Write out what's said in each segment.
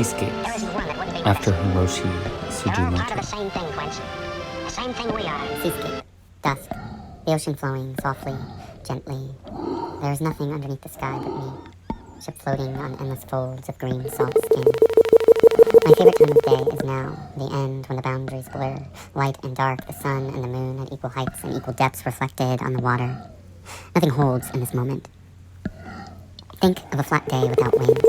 Seascape, after Hiroshi Sugimoto. Same thing, Quince. The same thing we are. Seascape. Dusk. The ocean flowing softly, gently. There is nothing underneath the sky but me. Ship floating on endless folds of green soft skin. My favorite time of day is now, the end when the boundaries blur. Light and dark, the sun and the moon at equal heights and equal depths reflected on the water. Nothing holds in this moment. Think of a flat day without wind.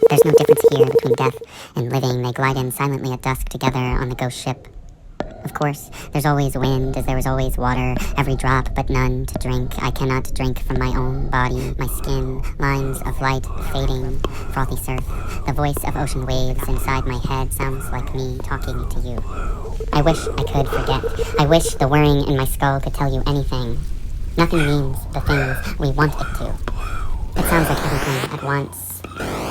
There's no difference here between death and living. They glide in silently at dusk together on the ghost ship. Of course, there's always wind, as there was always water, every drop, but none to drink. I cannot drink from my own body, my skin, lines of light fading, frothy surf. The voice of ocean waves inside my head sounds like me talking to you. I wish I could forget. I wish the whirring in my skull could tell you anything. Nothing means the things we want it to. It sounds like everything at once.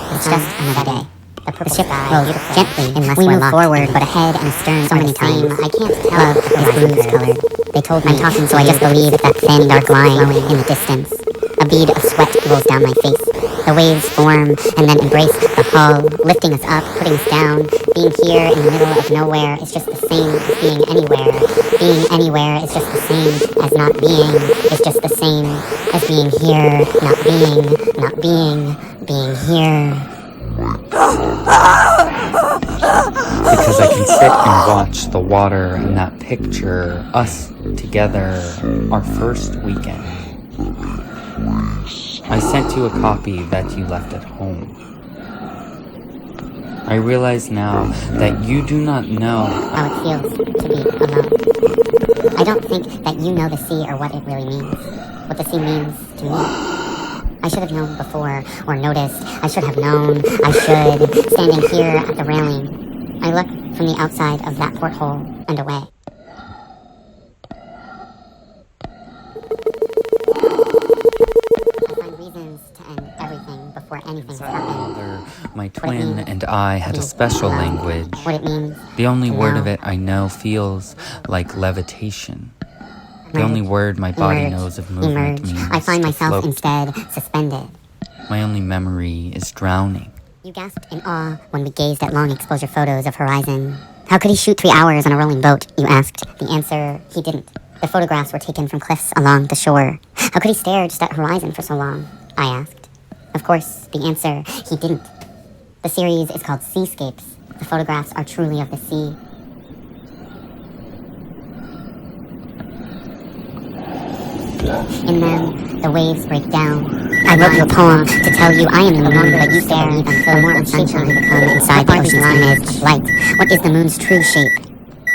It's just another day. The ship rolls gently unless we move forward, but ahead and astern so many times. I can't tell if it's blues colored. They told me I'm talking, so I just believe that thin dark line in the distance. A bead of sweat rolls down my face. The waves form and then embrace the hull, lifting us up, putting us down. Being here in the middle of nowhere is just the same as being anywhere. Being anywhere is just the same as not being. It's just the same as being here, not being here. Because I can sit and watch the water and that picture, us together, our first weekend. I sent you a copy that you left at home. I realize now that you do not know how it feels to be alone. I don't think that you know the sea or what it really means, what the sea means to me. I should have known before, or noticed. I should have known. I should. Standing here at the railing, I look from the outside of that porthole and away. I find reasons to end everything before anything's happened. My twin and I had a special language. What it means. The only word of it I know feels like levitation. The only word my body knows of movement means I find myself float. instead suspended. My only memory is drowning. You gasped in awe when we gazed at long exposure photos of horizon. How could he shoot 3 hours on a rolling boat, you asked. The answer, he didn't. The photographs were taken from cliffs along the shore. How could he stare just at horizon for so long, I asked. Of course, the answer, he didn't. The series is called Seascapes. The photographs are truly of the sea. In them, the waves break down. I wrote you a poem to tell you I am the longer that you stare until the more unshapely you become inside the ocean's image of light. What is the moon's true shape?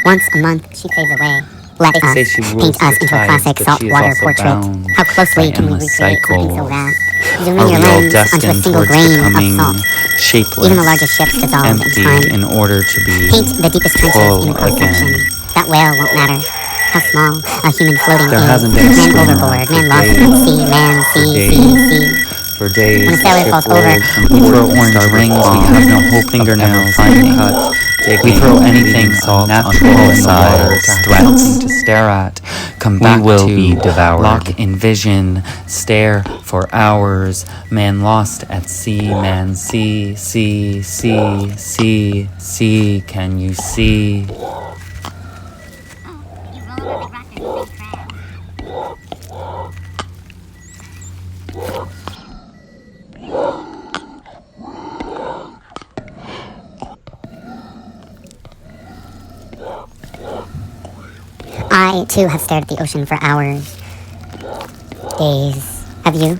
Once a month, she fades away. Let us paint us into a classic saltwater portrait. How closely can we recreate something so vast? Zoom in your lens onto a single grain of salt. Shapeless, even the largest ships dissolve in empty time. in order to be Paint the deepest trenches in a close section. That whale won't matter. How small a human floating There is. hasn't been a Man storm overboard, for man lost days. at sea, man sea. For days, When a sailor falls over, we throw orange rings, we have no hope, fingernails, fine cut. We throw anything unnatural size, threats to stare at, come back will to, be devoured. lock in vision, stare for hours. Man lost at sea, man see, can you see? I, too, have stared at the ocean for hours. Days. Have you?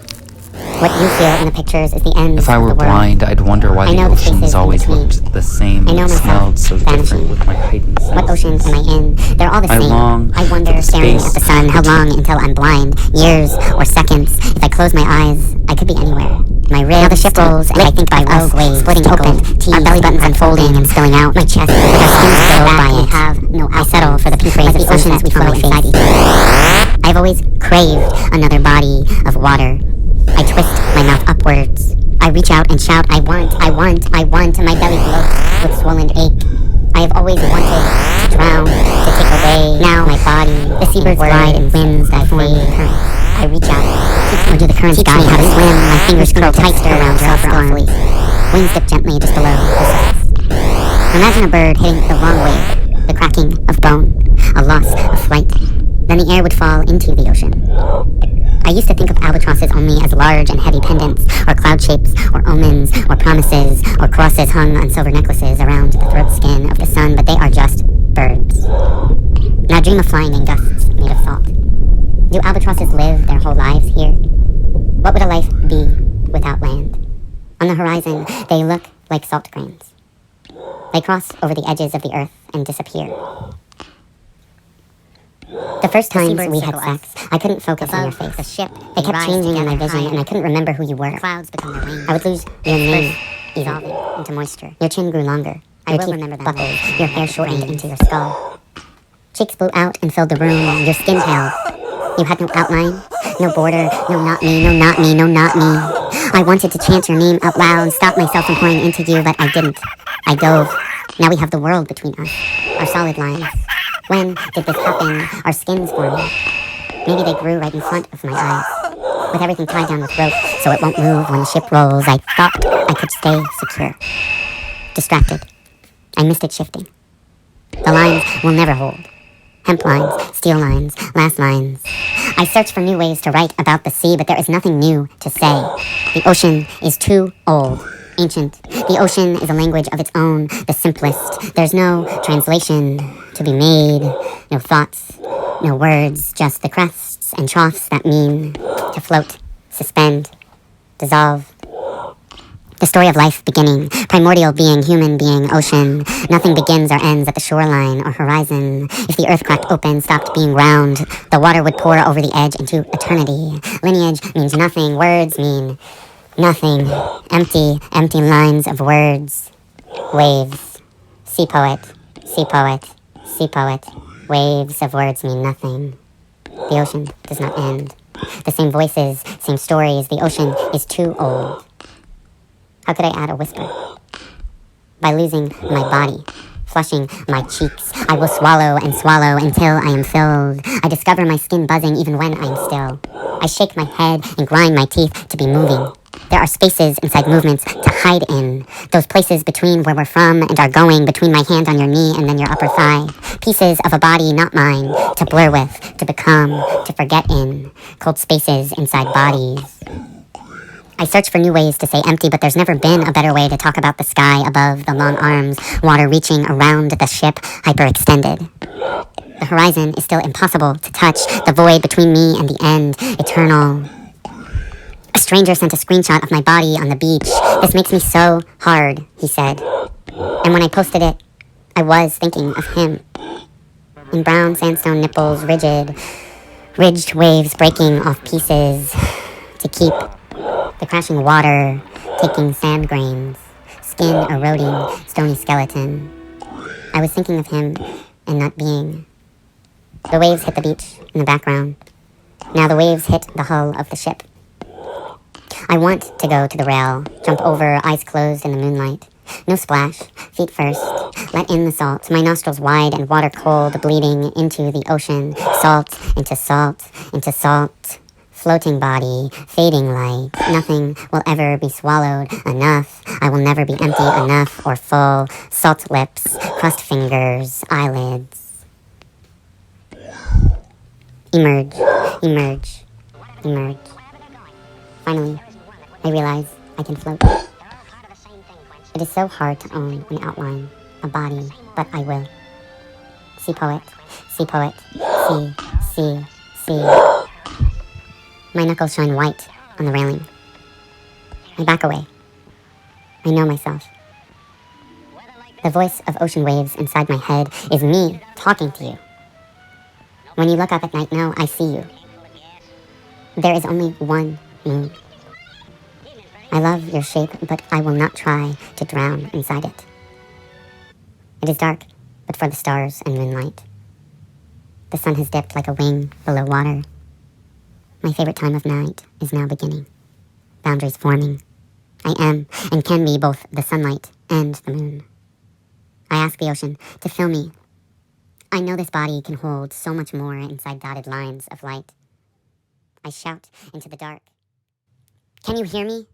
What you feel in the pictures is the end If I of were the world. blind, I'd wonder why I the know the oceans spaces in always between. looked the same I know and myself smelled so vanishing. different with my heightened senses. What oceans am I in? They're all the I same. long I wonder, for the staring space at the sun, how long until I'm blind? Years or seconds? If I close my eyes, I could be anywhere. My ribs, now the ship rolls, and I think by us, splitting open, our belly buttons unfolding and spilling out. My chest, with our skins filled by it. I settle for the pink rays of the oceans we float inside each other. I've always craved another body of water. I twist my mouth upwards. I reach out and shout, I want. My belly bloats with swollen ache. I have always wanted to drown, to take away. Now my body, the seabirds glide in winds that fade. I reach out, or do the currents guide me how to swim? My fingers curl tight around your storm. Wings dip gently just below the surface. Imagine a bird hitting the wrong wave, the cracking of bone, a loss of flight. Then the air would fall into the ocean. I used to think of albatrosses only as large and heavy pendants, or cloud shapes, or omens, or promises, or crosses hung on silver necklaces around the throat skin of the sun, but they are just birds. Now dream of flying in gusts made of salt. Do albatrosses live their whole lives here? What would a life be without land? On the horizon, they look like salt grains. They cross over the edges of the earth and disappear. The first times we had sex, I couldn't focus on your face. The ship, They kept changing in my vision, and I couldn't remember who you were. Clouds become their wings. I would lose your name, dissolving into moisture. Your chin grew longer. I Your will teeth remember them. buckled. Your hair shortened Rain. into your skull. Cheeks blew out and filled the room. Your skin paled. You had no outline, no border, no not me, no not me, no not me. I wanted to chant your name out loud and stop myself from pouring into you, but I didn't. I dove. Now we have the world between us, our solid lines. When did this happen? Our skins forming. Maybe they grew right in front of my eyes. With everything tied down with rope, so it won't move when the ship rolls, I thought I could stay secure. Distracted. I missed it shifting. The lines will never hold. Hemp lines, steel lines, last lines. I search for new ways to write about the sea, but there is nothing new to say. The ocean is too old, ancient. The ocean is a language of its own, the simplest. There's no translation to be made, no thoughts, no words, just the crests and troughs that mean to float, suspend, dissolve. The story of life beginning, primordial being, human being, ocean. Nothing begins or ends at the shoreline or horizon. If the earth cracked open, stopped being round, the water would pour over the edge into eternity. Lineage means nothing, words mean nothing. Empty, empty lines of words. Waves. Sea poet, sea poet, sea poet. Waves of words mean nothing. The ocean does not end. The same voices, same stories. The ocean is too old. How could I add a whisper? By losing my body, flushing my cheeks. I will swallow and swallow until I am filled. I discover my skin buzzing even when I am still. I shake my head and grind my teeth to be moving. There are spaces inside movements to hide in. Those places between where we're from and are going, between my hand on your knee and then your upper thigh. Pieces of a body not mine, to blur with, to become, to forget in. Cold spaces inside bodies. I search for new ways to say empty, but there's never been a better way to talk about the sky above, the long arms, water reaching around the ship, hyperextended. The horizon is still impossible to touch, the void between me and the end, eternal. A stranger sent a screenshot of my body on the beach. This makes me so hard, he said. And when I posted it, I was thinking of him. In brown sandstone nipples, ridged waves breaking off pieces to keep the crashing water, taking sand grains, skin eroding, stony skeleton. I was thinking of him and not being. The waves hit the beach in the background. Now the waves hit the hull of the ship. I want to go to the rail, jump over, eyes closed in the moonlight. No splash, feet first, let in the salt, my nostrils wide and water cold, bleeding into the ocean, salt, into salt, into salt. Floating body, fading light, nothing will ever be swallowed enough. I will never be empty enough or full. Salt lips, crust fingers, eyelids. Emerge, emerge, emerge. Finally, I realize I can float. It is so hard to own an outline, a body, but I will. Sea poet, sea poet, sea. My knuckles shine white on the railing. I back away. I know myself. The voice of ocean waves inside my head is me talking to you. When you look up at night, no, I see you. There is only one moon. I love your shape, but I will not try to drown inside it. It is dark, but for the stars and moonlight. The sun has dipped like a wing below water. My favorite time of night is now beginning. Boundaries forming. I am and can be both the sunlight and the moon. I ask the ocean to fill me. I know this body can hold so much more inside dotted lines of light. I shout into the dark. Can you hear me?